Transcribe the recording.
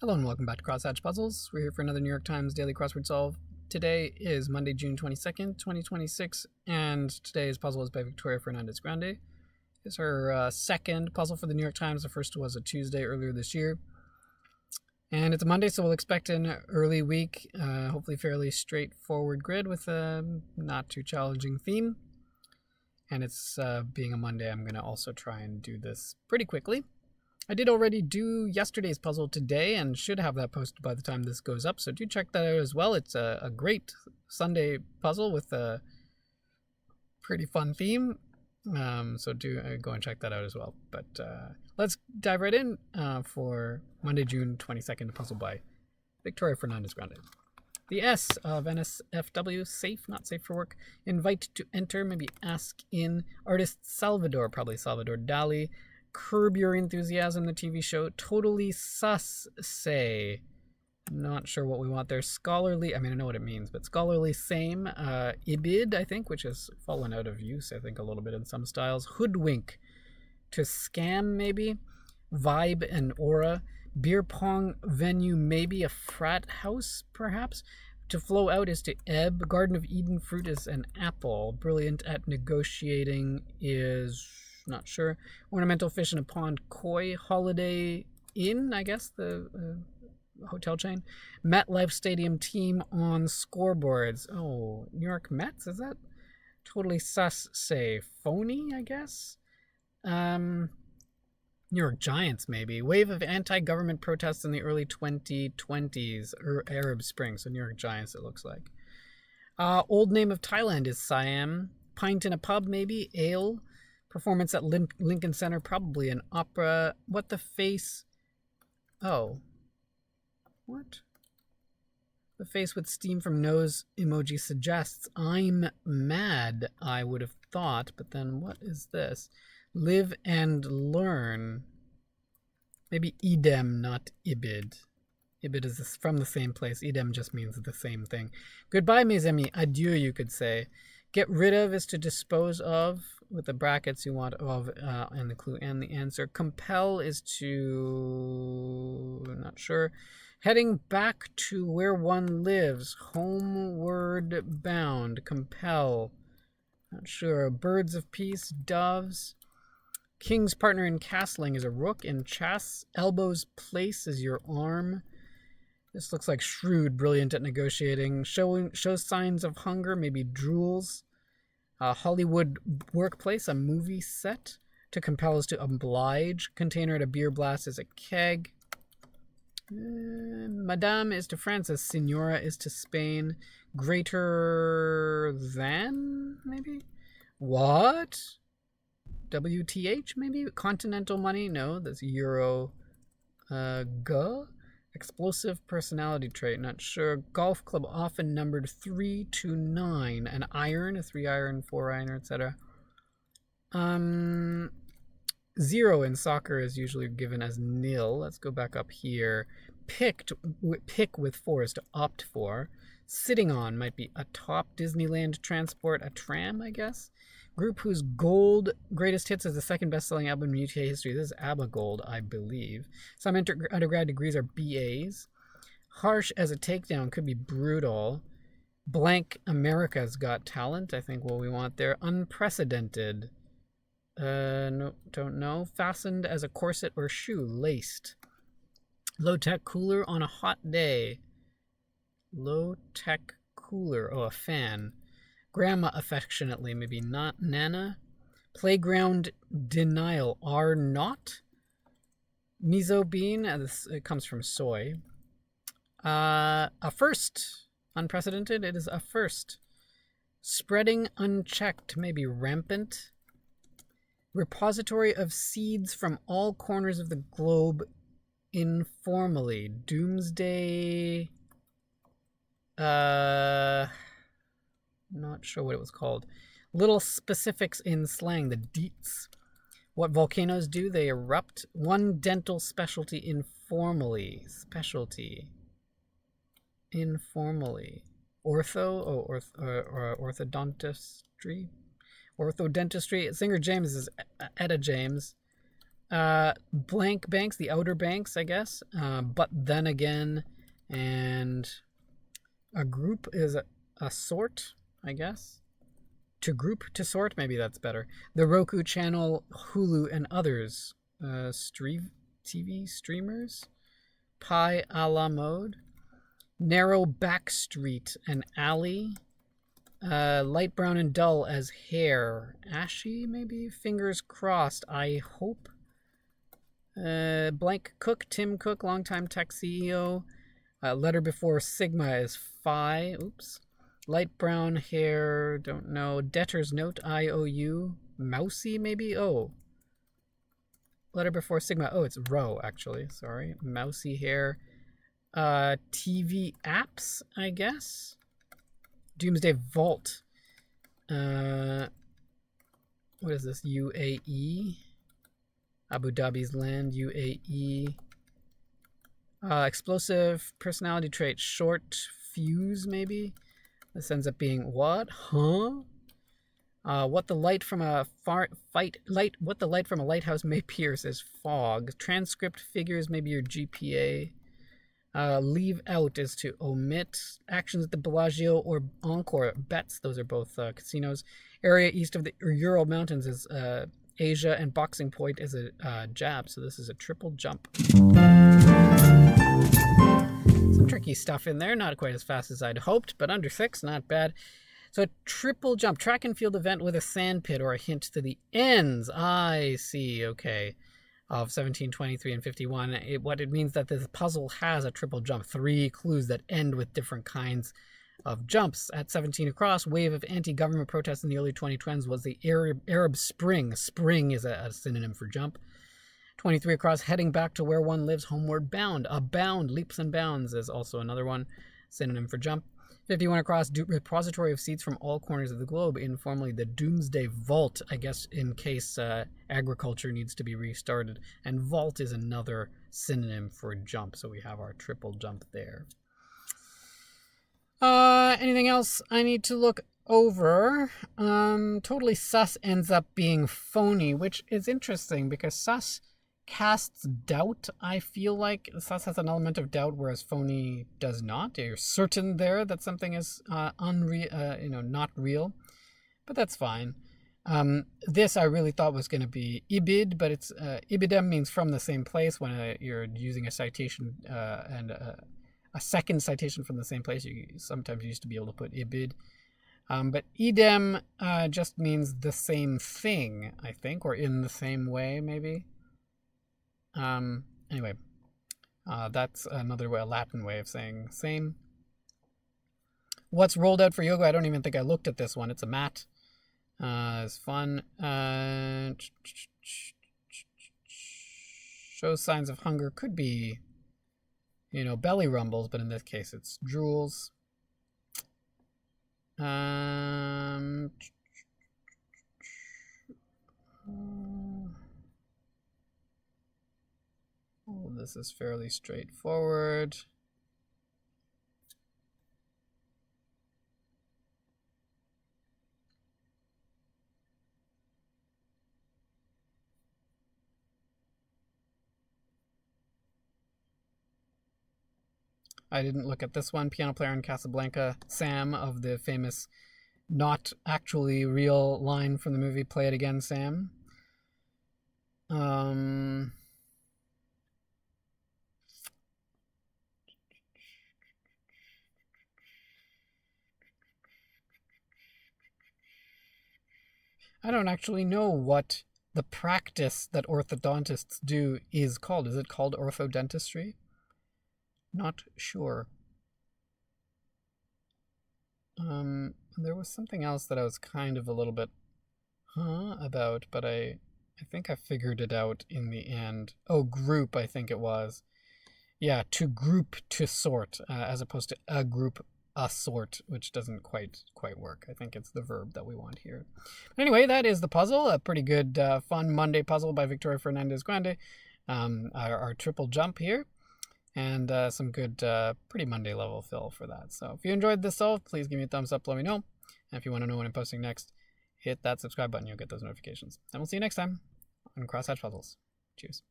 Hello and welcome back to Crosshatch Puzzles. We're here for another New York Times Daily Crossword Solve. Today is Monday, June 22nd, 2026, and today's puzzle is by Victoria Fernandez Grande. It's her second puzzle for the New York Times. The first was a Tuesday earlier this year. And it's a Monday, so we'll expect an early week, hopefully fairly straightforward grid with a not too challenging theme. And it's being a Monday, I'm going to also try and do this pretty quickly. I did already do yesterday's puzzle today and should have that posted by the time this goes up, so do check that out as well. It's a great Sunday puzzle with a pretty fun theme, so do go and check that out as well. But let's dive right in for Monday, June 22nd, puzzle by Victoria Fernandez Grande. The S of NSFW, safe, not safe for work. Invite to enter, maybe ask in. Artist Salvador, probably Salvador Dali. Curb Your Enthusiasm, the TV show. Totally sus, say. Not sure what we want there. Scholarly, I mean, I know what it means, but scholarly same. Ibid, I think, which has fallen out of use, I think, a little bit in some styles. Hoodwink. To scam, maybe. Vibe and aura. Beer pong venue, maybe. A frat house, perhaps. To flow out is to ebb. Garden of Eden fruit is an apple. Brilliant at negotiating is... not sure. Ornamental fish in a pond, koi. Holiday Inn, I guess, the hotel chain. MetLife Stadium team on scoreboards. Oh, New York Mets, is that? Totally sus, say. Phony, I guess? New York Giants, maybe. Wave of anti-government protests in the early 2020s, or Arab Spring, so New York Giants, it looks like. Old name of Thailand is Siam. Pint in a pub, maybe. Ale. Performance at Lincoln Center, probably an opera. What the face? Oh. What? The face with steam from nose emoji suggests. I'm mad, I would have thought. But then what is this? Live and learn. Maybe idem, not ibid. Ibid is from the same place. Idem just means the same thing. Goodbye, mes amis. Adieu, you could say. Get rid of is to dispose of, with the brackets you want of and the clue and the answer. Compel is to... not sure. Heading back to where one lives. Homeward bound. Compel. Not sure. Birds of peace. Doves. King's partner in castling is a rook. In chess, elbow's place is your arm. This looks like shrewd, brilliant at negotiating. Shows signs of hunger, maybe drools. Hollywood workplace, a movie set. To compel is to oblige. Container at a beer blast is a keg. Madame is to Francis. Signora is to Spain. Greater than, maybe? What? WTH, maybe? Continental money? No, that's Euro. Go? Explosive personality trait, not sure. Golf club often numbered 3 to 9. An iron, a 3-iron, 4-iron, etc. 0 in soccer is usually given as nil. Let's go back up here. Pick with 4 is to opt for. Sitting on might be atop. Disneyland transport, a tram, I guess. Group whose gold greatest hits is the second best-selling album in UK history. This is ABBA Gold, I believe. Some undergrad degrees are BAs. Harsh as a takedown could be brutal. Blank America's Got Talent, I think what we want there. Unprecedented. No, don't know. Fastened as a corset or shoe. Laced. Low-tech cooler on a hot day. Low-tech cooler. Oh, a fan. Grandma affectionately, maybe not Nana. Playground denial, are not. Miso bean, it comes from soy. A first, unprecedented, it is a first. Spreading unchecked, maybe rampant. Repository of seeds from all corners of the globe informally. Doomsday, not sure what it was called. Little specifics in slang, the deets. What volcanoes do, they erupt. One dental specialty informally. Specialty. Informally. Ortho, or orthodontistry. Orthodentistry. Singer James is Etta James. Blank banks, the outer banks, I guess. But then again, and a group is a sort, I guess. To group, to sort, maybe that's better. The Roku channel, Hulu, and others. TV streamers. Pi a la mode. Narrow back street, an alley. Light brown and dull as hair. Ashy, maybe? Fingers crossed, I hope. Blank Cook, Tim Cook, longtime tech CEO. Letter before Sigma is Phi. Oops. Light brown hair, don't know. Debtor's note, IOU. Mousy, maybe? Oh. Letter before Sigma. Oh, it's Rho, actually. Sorry. Mousy hair. TV apps, I guess. Doomsday Vault. What is this? UAE. Abu Dhabi's land. UAE. Explosive personality trait. Short fuse, maybe? This ends up being what? Huh? What the light from a lighthouse may pierce is fog. Transcript figures maybe your GPA. Leave out is to omit. Actions at the Bellagio or Encore bets. Those are both casinos. Area east of the Ural Mountains is Asia, and Boxing Point is a jab. So this is a triple jump. Some tricky stuff in there. Not quite as fast as I'd hoped, but under 6, not bad. So a triple jump, track and field event with a sand pit or a hint to the ends. I see, okay. Of 17, 23, and 51. What it means that this puzzle has a triple jump. 3 clues that end with different kinds of jumps. At 17 across, wave of anti-government protests in the early 2010s was the Arab Spring. Spring is a synonym for jump. 23 across, heading back to where one lives, homeward bound. Abound, leaps and bounds is also another one, synonym for jump. 51 across, repository of seeds from all corners of the globe, informally the Doomsday Vault, I guess in case agriculture needs to be restarted. And vault is another synonym for jump, so we have our triple jump there. Anything else I need to look over? Totally sus ends up being phony, which is interesting because sus casts doubt. I feel like sus has an element of doubt, whereas phony does not. You're certain there that something is unreal, not real, but that's fine. This I really thought was going to be ibid, but it's ibidem means from the same place. When you're using a citation and a second citation from the same place, you sometimes used to be able to put ibid. But idem just means the same thing, I think, or in the same way, maybe. Anyway, that's another way, a Latin way of saying same. What's rolled out for yoga? I don't even think I looked at this one. It's a mat. It's fun. Shows signs of hunger. Could be, belly rumbles, but in this case it's drools. This is fairly straightforward. I didn't look at this one. Piano player in Casablanca, Sam, of the famous not actually real line from the movie Play It Again, Sam. I don't actually know what the practice that orthodontists do is called. Is it called orthodentistry? Not sure. There was something else that I was kind of a little bit about, but I think I figured it out in the end. Oh, group, I think it was. Yeah, to group, to sort, as opposed to a group, a sort, which doesn't quite work. I think it's the verb that we want here. But anyway, that is the puzzle. A pretty good, fun Monday puzzle by Victoria Fernandez Grande. Our triple jump here. And some good, pretty Monday level fill for that. So if you enjoyed this solve, please give me a thumbs up, let me know. And if you want to know when I'm posting next, hit that subscribe button. You'll get those notifications. And we'll see you next time on Crosshatch Puzzles. Cheers.